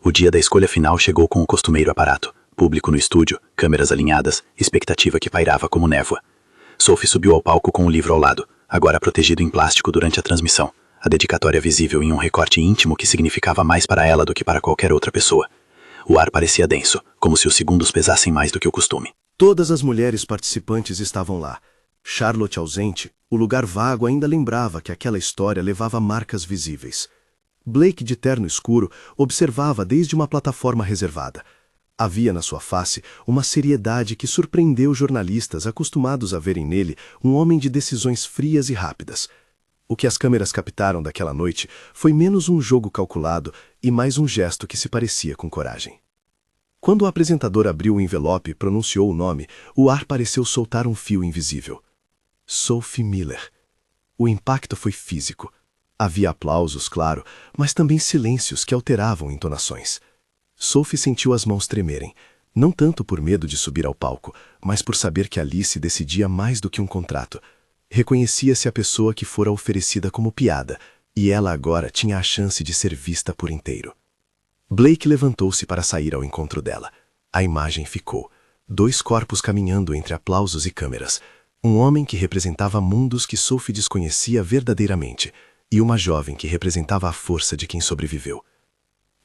O dia da escolha final chegou com o costumeiro aparato, público no estúdio, câmeras alinhadas, expectativa que pairava como névoa. Sophie subiu ao palco com o livro ao lado, agora protegido em plástico durante a transmissão, a dedicatória visível em um recorte íntimo que significava mais para ela do que para qualquer outra pessoa. O ar parecia denso, como se os segundos pesassem mais do que o costume. Todas as mulheres participantes estavam lá. Charlotte ausente, o lugar vago ainda lembrava que aquela história levava marcas visíveis. Blake, de terno escuro, observava desde uma plataforma reservada. Havia na sua face uma seriedade que surpreendeu jornalistas acostumados a verem nele um homem de decisões frias e rápidas. O que as câmeras captaram daquela noite foi menos um jogo calculado e mais um gesto que se parecia com coragem. Quando o apresentador abriu o envelope e pronunciou o nome, o ar pareceu soltar um fio invisível. Sophie Miller. O impacto foi físico. Havia aplausos, claro, mas também silêncios que alteravam entonações. Sophie sentiu as mãos tremerem, não tanto por medo de subir ao palco, mas por saber que Alice decidia mais do que um contrato. Reconhecia-se a pessoa que fora oferecida como piada, e ela agora tinha a chance de ser vista por inteiro. Blake levantou-se para sair ao encontro dela. A imagem ficou. 2 corpos caminhando entre aplausos e câmeras. Um homem que representava mundos que Sophie desconhecia verdadeiramente, e uma jovem que representava a força de quem sobreviveu.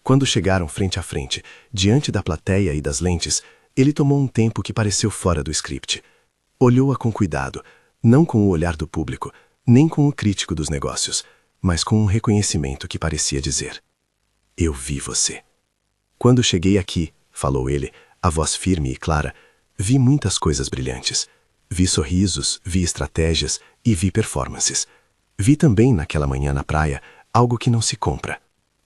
Quando chegaram frente a frente, diante da plateia e das lentes, ele tomou um tempo que pareceu fora do script. Olhou-a com cuidado, não com o olhar do público, nem com o crítico dos negócios, mas com um reconhecimento que parecia dizer: "Eu vi você." "Quando cheguei aqui", falou ele, a voz firme e clara, "vi muitas coisas brilhantes. Vi sorrisos, vi estratégias e vi performances. Vi também naquela manhã na praia algo que não se compra.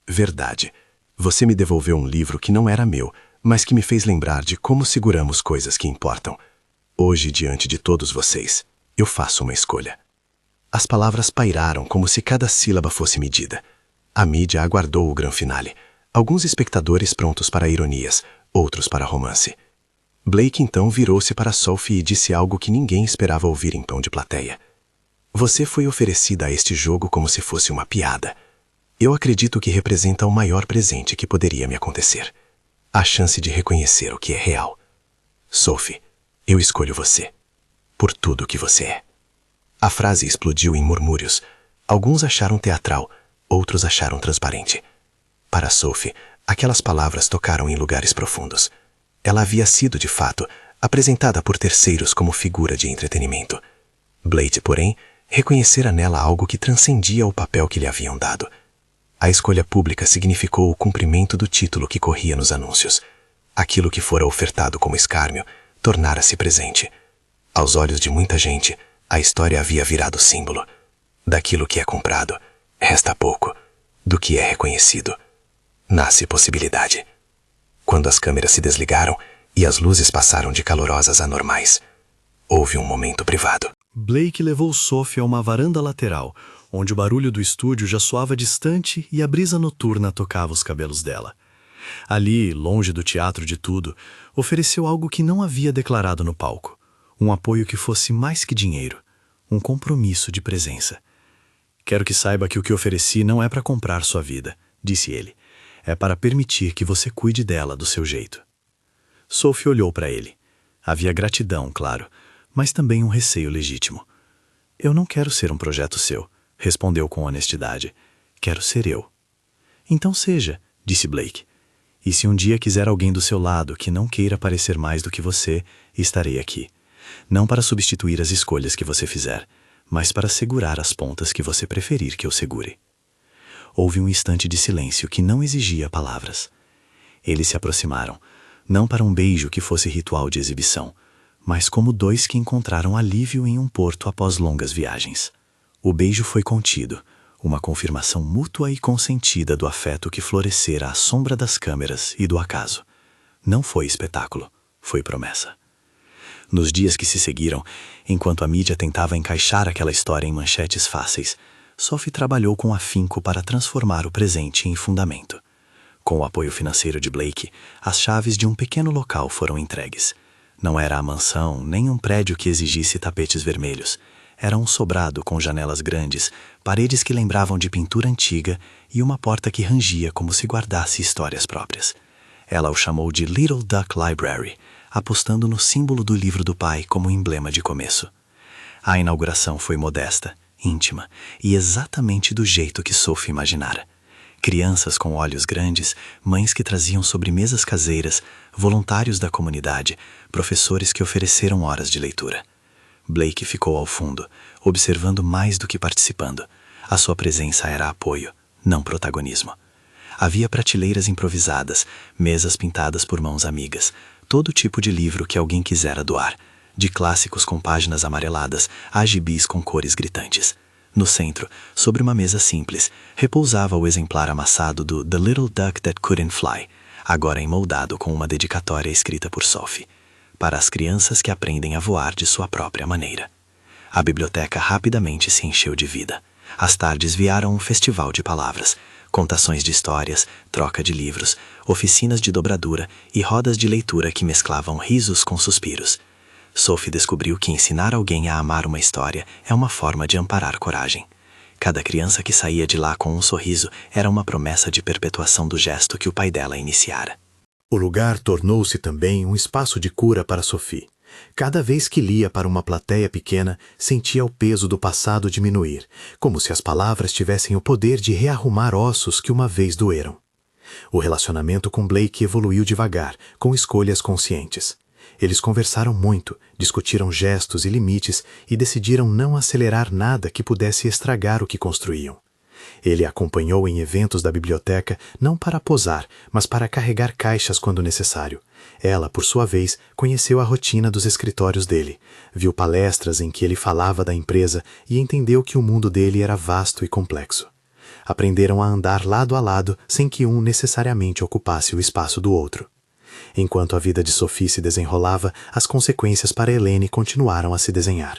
Verdade. Você me devolveu um livro que não era meu, mas que me fez lembrar de como seguramos coisas que importam. Hoje, diante de todos vocês, eu faço uma escolha." As palavras pairaram como se cada sílaba fosse medida. A mídia aguardou o grande finale. Alguns espectadores prontos para ironias, outros para romance. Blake então virou-se para Sophie e disse algo que ninguém esperava ouvir em tom de plateia. "Você foi oferecida a este jogo como se fosse uma piada. Eu acredito que representa o maior presente que poderia me acontecer. A chance de reconhecer o que é real. Sophie, eu escolho você. Por tudo que você é." A frase explodiu em murmúrios. Alguns acharam teatral, outros acharam transparente. Para Sophie, aquelas palavras tocaram em lugares profundos. Ela havia sido, de fato, apresentada por terceiros como figura de entretenimento. Blake, porém, reconhecera nela algo que transcendia o papel que lhe haviam dado. A escolha pública significou o cumprimento do título que corria nos anúncios. Aquilo que fora ofertado como escárnio tornara-se presente. Aos olhos de muita gente, a história havia virado símbolo. Daquilo que é comprado, resta pouco. Do que é reconhecido, nasce possibilidade. Quando as câmeras se desligaram e as luzes passaram de calorosas a normais, houve um momento privado. Blake levou Sophie a uma varanda lateral, onde o barulho do estúdio já soava distante e a brisa noturna tocava os cabelos dela. Ali, longe do teatro de tudo, ofereceu algo que não havia declarado no palco. Um apoio que fosse mais que dinheiro, um compromisso de presença. "Quero que saiba que o que ofereci não é para comprar sua vida", disse ele. "É para permitir que você cuide dela do seu jeito." Sophie olhou para ele. Havia gratidão, claro, mas também um receio legítimo. "Eu não quero ser um projeto seu", respondeu com honestidade. "Quero ser eu." "Então seja", disse Blake. "E se um dia quiser alguém do seu lado que não queira parecer mais do que você, estarei aqui. Não para substituir as escolhas que você fizer, mas para segurar as pontas que você preferir que eu segure." Houve um instante de silêncio que não exigia palavras. Eles se aproximaram, não para um beijo que fosse ritual de exibição, mas como 2 que encontraram alívio em um porto após longas viagens. O beijo foi contido, uma confirmação mútua e consentida do afeto que florescera à sombra das câmeras e do acaso. Não foi espetáculo, foi promessa. Nos dias que se seguiram, enquanto a mídia tentava encaixar aquela história em manchetes fáceis, Sophie trabalhou com afinco para transformar o presente em fundamento. Com o apoio financeiro de Blake, as chaves de um pequeno local foram entregues. Não era a mansão, nem um prédio que exigisse tapetes vermelhos. Era um sobrado com janelas grandes, paredes que lembravam de pintura antiga e uma porta que rangia como se guardasse histórias próprias. Ela o chamou de Little Duck Library, apostando no símbolo do livro do pai como emblema de começo. A inauguração foi modesta, íntima e exatamente do jeito que Sophie imaginara. Crianças com olhos grandes, mães que traziam sobremesas caseiras, voluntários da comunidade, professores que ofereceram horas de leitura. Blake ficou ao fundo, observando mais do que participando. A sua presença era apoio, não protagonismo. Havia prateleiras improvisadas, mesas pintadas por mãos amigas, todo tipo de livro que alguém quisera doar, de clássicos com páginas amareladas a gibis com cores gritantes. No centro, sobre uma mesa simples, repousava o exemplar amassado do The Little Duck That Couldn't Fly, agora emoldado com uma dedicatória escrita por Sophie, para as crianças que aprendem a voar de sua própria maneira. A biblioteca rapidamente se encheu de vida. As tardes viraram um festival de palavras, contações de histórias, troca de livros, oficinas de dobradura e rodas de leitura que mesclavam risos com suspiros. Sophie descobriu que ensinar alguém a amar uma história é uma forma de amparar coragem. Cada criança que saía de lá com um sorriso era uma promessa de perpetuação do gesto que o pai dela iniciara. O lugar tornou-se também um espaço de cura para Sophie. Cada vez que lia para uma plateia pequena, sentia o peso do passado diminuir, como se as palavras tivessem o poder de rearrumar ossos que uma vez doeram. O relacionamento com Blake evoluiu devagar, com escolhas conscientes. Eles conversaram muito, discutiram gestos e limites e decidiram não acelerar nada que pudesse estragar o que construíam. Ele a acompanhou em eventos da biblioteca não para posar, mas para carregar caixas quando necessário. Ela, por sua vez, conheceu a rotina dos escritórios dele, viu palestras em que ele falava da empresa e entendeu que o mundo dele era vasto e complexo. Aprenderam a andar lado a lado sem que um necessariamente ocupasse o espaço do outro. Enquanto a vida de Sophie se desenrolava, as consequências para Helene continuaram a se desenhar.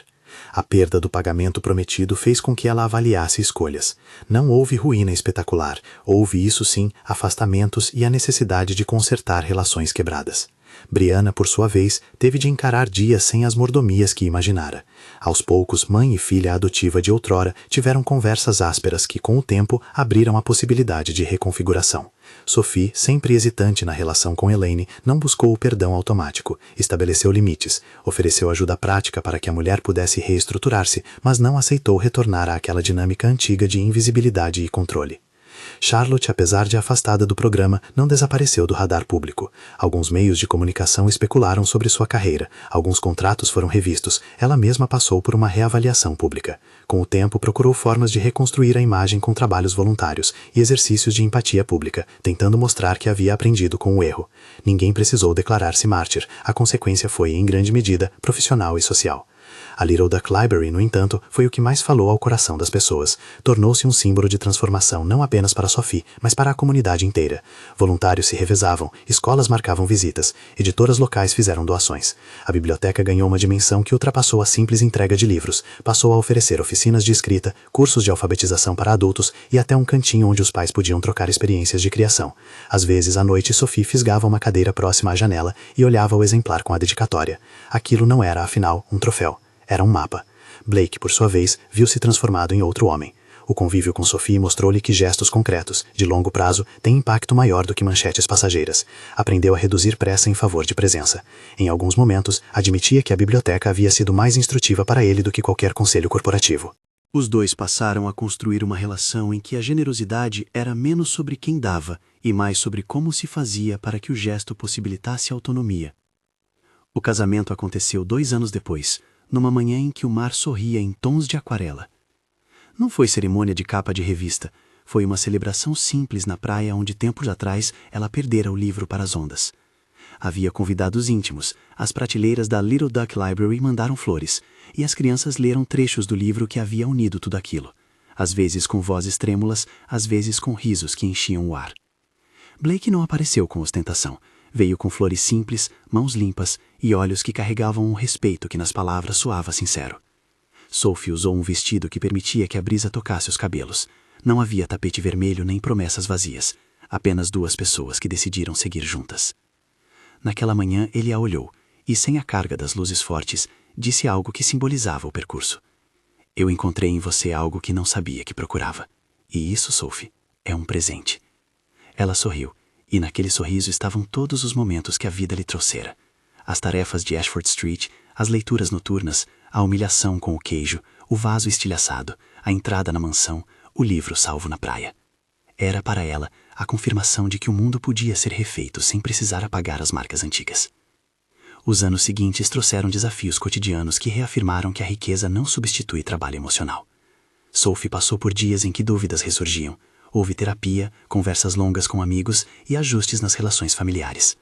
A perda do pagamento prometido fez com que ela avaliasse escolhas. Não houve ruína espetacular, houve, isso sim, afastamentos e a necessidade de consertar relações quebradas. Brianna, por sua vez, teve de encarar dias sem as mordomias que imaginara. Aos poucos, mãe e filha adotiva de outrora tiveram conversas ásperas que, com o tempo, abriram a possibilidade de reconfiguração. Sophie, sempre hesitante na relação com Elaine, não buscou o perdão automático, estabeleceu limites, ofereceu ajuda prática para que a mulher pudesse reestruturar-se, mas não aceitou retornar àquela dinâmica antiga de invisibilidade e controle. Charlotte, apesar de afastada do programa, não desapareceu do radar público. Alguns meios de comunicação especularam sobre sua carreira, alguns contratos foram revistos, ela mesma passou por uma reavaliação pública. Com o tempo, procurou formas de reconstruir a imagem com trabalhos voluntários e exercícios de empatia pública, tentando mostrar que havia aprendido com o erro. Ninguém precisou declarar-se mártir, a consequência foi, em grande medida, profissional e social. A Little Duck Library, no entanto, foi o que mais falou ao coração das pessoas. Tornou-se um símbolo de transformação não apenas para Sophie, mas para a comunidade inteira. Voluntários se revezavam, escolas marcavam visitas, editoras locais fizeram doações. A biblioteca ganhou uma dimensão que ultrapassou a simples entrega de livros, passou a oferecer oficinas de escrita, cursos de alfabetização para adultos e até um cantinho onde os pais podiam trocar experiências de criação. Às vezes, à noite, Sophie fisgava uma cadeira próxima à janela e olhava o exemplar com a dedicatória. Aquilo não era, afinal, um troféu. Era um mapa. Blake, por sua vez, viu-se transformado em outro homem. O convívio com Sophie mostrou-lhe que gestos concretos, de longo prazo, têm impacto maior do que manchetes passageiras. Aprendeu a reduzir pressa em favor de presença. Em alguns momentos, admitia que a biblioteca havia sido mais instrutiva para ele do que qualquer conselho corporativo. Os dois passaram a construir uma relação em que a generosidade era menos sobre quem dava e mais sobre como se fazia para que o gesto possibilitasse autonomia. O casamento aconteceu 2 anos depois, numa manhã em que o mar sorria em tons de aquarela. Não foi cerimônia de capa de revista, foi uma celebração simples na praia onde tempos atrás ela perdera o livro para as ondas. Havia convidados íntimos, as prateleiras da Little Duck Library mandaram flores, e as crianças leram trechos do livro que havia unido tudo aquilo, às vezes com vozes trêmulas, às vezes com risos que enchiam o ar. Blake não apareceu com ostentação. Veio com flores simples, mãos limpas e olhos que carregavam um respeito que nas palavras soava sincero. Sophie usou um vestido que permitia que a brisa tocasse os cabelos. Não havia tapete vermelho nem promessas vazias. Apenas 2 pessoas que decidiram seguir juntas. Naquela manhã ele a olhou e, sem a carga das luzes fortes, disse algo que simbolizava o percurso. Eu encontrei em você algo que não sabia que procurava. E isso, Sophie, é um presente. Ela sorriu. E naquele sorriso estavam todos os momentos que a vida lhe trouxera. As tarefas de Ashford Street, as leituras noturnas, a humilhação com o queijo, o vaso estilhaçado, a entrada na mansão, o livro salvo na praia. Era para ela a confirmação de que o mundo podia ser refeito sem precisar apagar as marcas antigas. Os anos seguintes trouxeram desafios cotidianos que reafirmaram que a riqueza não substitui trabalho emocional. Sophie passou por dias em que dúvidas ressurgiam. Houve terapia, conversas longas com amigos e ajustes nas relações familiares.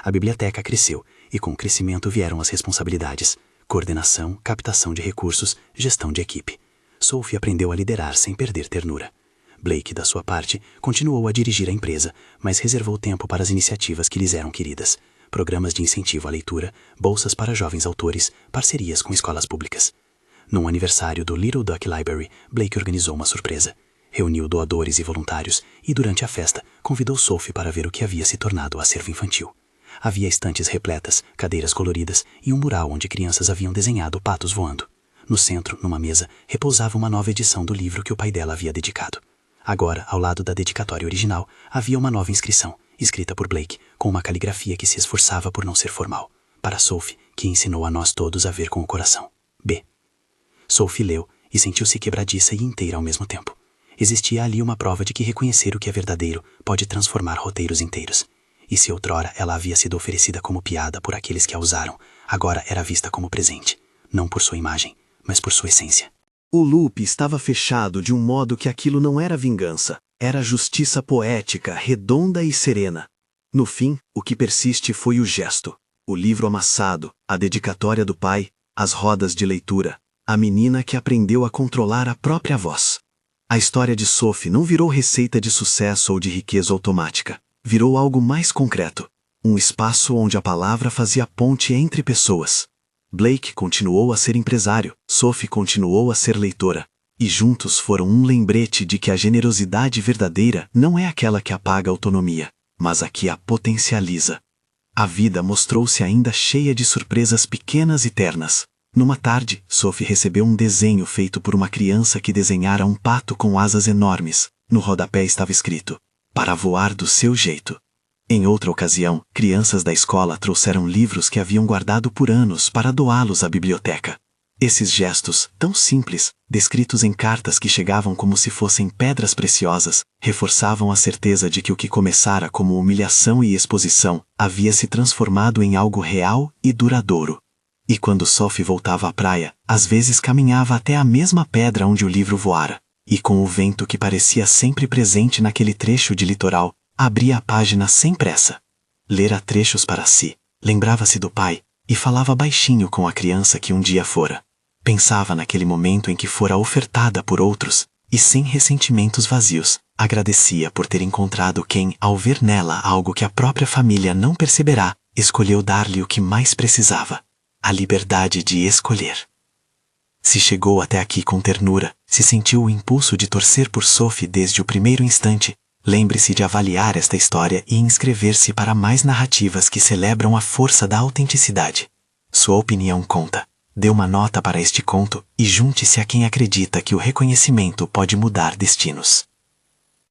A biblioteca cresceu e com o crescimento vieram as responsabilidades, coordenação, captação de recursos, gestão de equipe. Sophie aprendeu a liderar sem perder ternura. Blake, da sua parte, continuou a dirigir a empresa, mas reservou tempo para as iniciativas que lhes eram queridas. Programas de incentivo à leitura, bolsas para jovens autores, parcerias com escolas públicas. Num aniversário do Little Duck Library, Blake organizou uma surpresa. Reuniu doadores e voluntários e, durante a festa, convidou Sophie para ver o que havia se tornado o acervo infantil. Havia estantes repletas, cadeiras coloridas e um mural onde crianças haviam desenhado patos voando. No centro, numa mesa, repousava uma nova edição do livro que o pai dela havia dedicado. Agora, ao lado da dedicatória original, havia uma nova inscrição, escrita por Blake, com uma caligrafia que se esforçava por não ser formal. Para Sophie, que ensinou a nós todos a ver com o coração. B. Sophie leu e sentiu-se quebradiça e inteira ao mesmo tempo. Existia ali uma prova de que reconhecer o que é verdadeiro pode transformar roteiros inteiros. E se outrora ela havia sido oferecida como piada por aqueles que a usaram, agora era vista como presente, não por sua imagem, mas por sua essência. O loop estava fechado de um modo que aquilo não era vingança, era justiça poética, redonda e serena. No fim, o que persiste foi o gesto, o livro amassado, a dedicatória do pai, as rodas de leitura, a menina que aprendeu a controlar a própria voz. A história de Sophie não virou receita de sucesso ou de riqueza automática, virou algo mais concreto, um espaço onde a palavra fazia ponte entre pessoas. Blake continuou a ser empresário, Sophie continuou a ser leitora, e juntos foram um lembrete de que a generosidade verdadeira não é aquela que apaga a autonomia, mas a que a potencializa. A vida mostrou-se ainda cheia de surpresas pequenas e ternas. Numa tarde, Sophie recebeu um desenho feito por uma criança que desenhara um pato com asas enormes. No rodapé estava escrito: "Para voar do seu jeito". Em outra ocasião, crianças da escola trouxeram livros que haviam guardado por anos para doá-los à biblioteca. Esses gestos, tão simples, descritos em cartas que chegavam como se fossem pedras preciosas, reforçavam a certeza de que o que começara como humilhação e exposição havia se transformado em algo real e duradouro. E quando Sophie voltava à praia, às vezes caminhava até a mesma pedra onde o livro voara, e com o vento que parecia sempre presente naquele trecho de litoral, abria a página sem pressa. Lera trechos para si, lembrava-se do pai, e falava baixinho com a criança que um dia fora. Pensava naquele momento em que fora ofertada por outros, e sem ressentimentos vazios, agradecia por ter encontrado quem, ao ver nela algo que a própria família não perceberá, escolheu dar-lhe o que mais precisava: a liberdade de escolher. Se chegou até aqui com ternura, se sentiu o impulso de torcer por Sophie desde o primeiro instante, lembre-se de avaliar esta história e inscrever-se para mais narrativas que celebram a força da autenticidade. Sua opinião conta. Dê uma nota para este conto e junte-se a quem acredita que o reconhecimento pode mudar destinos.